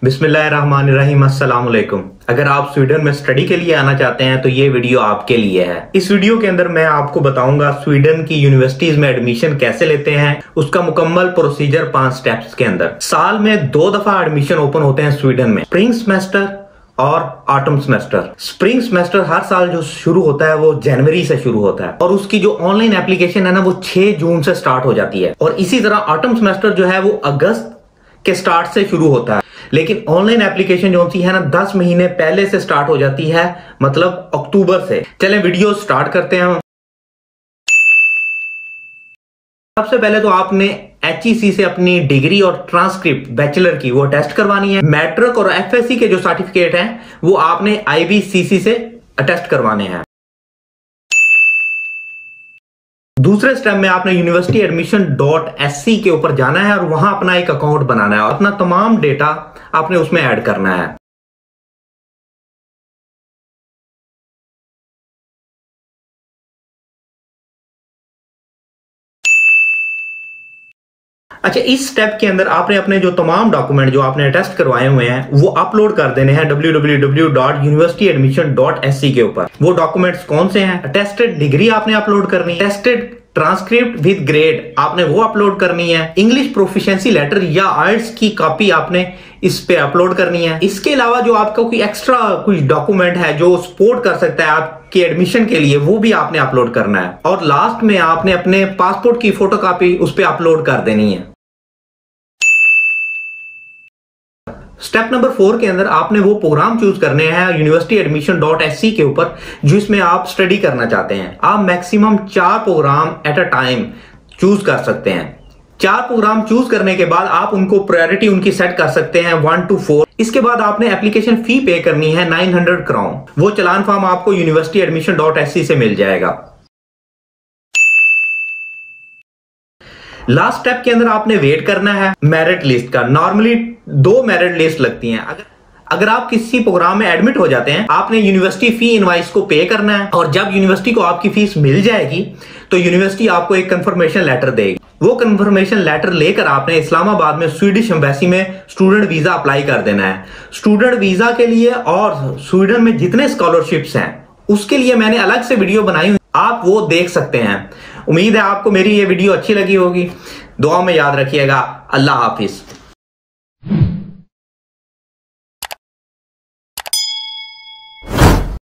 बिस्मिल्लाहिर्रहमानिर्रहीम, अस्सलाम वालेकुम। अगर आप स्वीडन में स्टडी के लिए आना चाहते हैं तो ये वीडियो आपके लिए है। इस वीडियो के अंदर मैं आपको बताऊंगा स्वीडन की यूनिवर्सिटीज में एडमिशन कैसे लेते हैं, उसका मुकम्मल प्रोसीजर 5 स्टेप्स के अंदर। साल में 2 दफा एडमिशन ओपन होते हैं स्वीडन में, स्प्रिंग सेमेस्टर और ऑटम सेमेस्टर। स्प्रिंग सेमेस्टर हर साल जो शुरू होता है वो जनवरी से शुरू होता है और उसकी जो ऑनलाइन एप्लीकेशन है ना वो 6 जून से स्टार्ट हो जाती है। और इसी तरह ऑटम सेमेस्टर जो है वो अगस्त के स्टार्ट से शुरू होता है, लेकिन ऑनलाइन एप्लीकेशन जो होती है ना 10 महीने पहले से स्टार्ट हो जाती है, मतलब अक्टूबर से। चलें वीडियो स्टार्ट करते हैं। सबसे पहले तो आपने HEC से अपनी डिग्री और ट्रांसक्रिप्ट बैचलर की वो टेस्ट करवानी है। मैट्रिक और FSC के जो सर्टिफिकेट हैं वो आपने IBCC से अटेस्ट करवाने हैं। दूसरे स्टेप में आपने universityadmission.sc के ऊपर जाना है और वहां अपना एक अकाउंट बनाना है और अपना तमाम डेटा आपने उसमें ऐड करना है। अच्छा, इस स्टेप के अंदर आपने अपने जो तमाम डॉक्यूमेंट जो आपने टेस्ट करवाए हुए हैं वो अपलोड कर देने हैं www.universityadmission.sc के ऊपर। वो डॉक्यूमेंट्स कौन से हैं? टेस्टेड डिग्री आपने अपलोड करनी है, टेस्टेड ट्रांसक्रिप्ट विद ग्रेड आपने वो अपलोड करनी है, इंग्लिश प्रोफिशिएंसी लेटर या आइल्स की कॉपी आपने इस पे अपलोड करनी है। इसके अलावा जो आपका कोई एक्स्ट्रा कुछ डॉक्यूमेंट है जो सपोर्ट कर सकता है आपके एडमिशन के लिए, वो भी आपने अपलोड करना है। और लास्ट में आपने अपने पासपोर्ट की फोटोकॉपी उस पे अपलोड कर देनी है। स्टेप नंबर 4 के अंदर आपने वो प्रोग्राम चूज करने हैं universityadmission.sc के ऊपर जिसमें आप स्टडी करना चाहते हैं। आप maximum 4 program at a time choose कर सकते हैं। 4 प्रोग्राम चूज करने के बाद आप उनको प्रायोरिटी उनकी सेट कर सकते हैं 1 to 4। इसके बाद आपने एप्लीकेशन फी पे करनी है 900 क्राउन। वो चलान फॉर्म आपको universityadmission.sc से मिल जाएगा। लास्ट स्टेप के अंदर आपने वेट करना है मेरिट लिस्ट का। नॉर्मली 2 मेरिट लिस्ट लगती हैं। अगर आप किसी प्रोग्राम में एडमिट हो जाते हैं, आपने यूनिवर्सिटी फी इनवाइस को पे करना है और जब यूनिवर्सिटी को आपकी फीस मिल जाएगी तो यूनिवर्सिटी आपको एक कंफर्मेशन लेटर देगी। वो कंफर्मेशन लेटर लेकर आपने इस्लामाबाद में स्वीडिश एम्बेसी में स्टूडेंट वीजा अप्लाई कर देना है। स्टूडेंट वीजा के लिए और स्वीडन में जितने स्कॉलरशिप्स हैं उसके लिए मैंने अलग से वीडियो बनाई हुई, आप वो देख सकते हैं। उम्मीद है आपको मेरी ये वीडियो अच्छी लगी होगी। दुआ में याद रखिएगा। अल्लाह हाफिज।